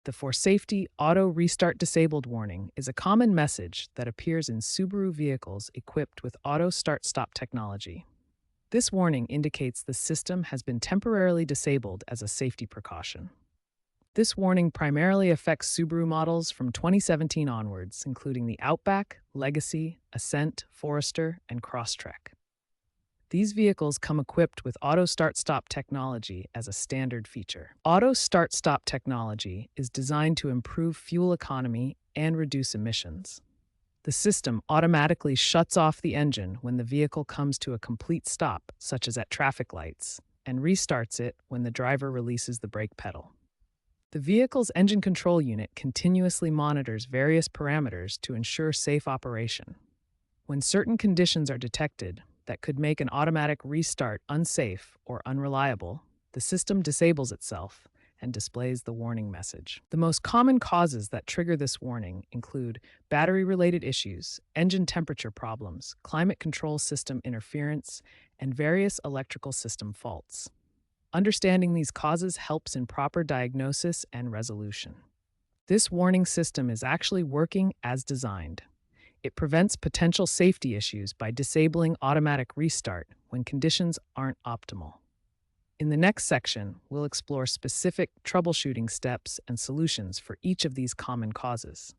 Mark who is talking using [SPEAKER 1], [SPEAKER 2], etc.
[SPEAKER 1] The For Safety Auto Restart Disabled warning is a common message that appears in Subaru vehicles equipped with auto start-stop technology. This warning indicates the system has been temporarily disabled as a safety precaution. This warning primarily affects Subaru models from 2017 onwards, including the Outback, Legacy, Ascent, Forester, and Crosstrek. These vehicles come equipped with auto start-stop technology as a standard feature. Auto start-stop technology is designed to improve fuel economy and reduce emissions. The system automatically shuts off the engine when the vehicle comes to a complete stop, such as at traffic lights, and restarts it when the driver releases the brake pedal. The vehicle's engine control unit continuously monitors various parameters to ensure safe operation. When certain conditions are detected that could make an automatic restart unsafe or unreliable, the system disables itself and displays the warning message. The most common causes that trigger this warning include battery-related issues, engine temperature problems, climate control system interference, and various electrical system faults. Understanding these causes helps in proper diagnosis and resolution. This warning system is actually working as designed. It prevents potential safety issues by disabling automatic restart when conditions aren't optimal. In the next section, we'll explore specific troubleshooting steps and solutions for each of these common causes.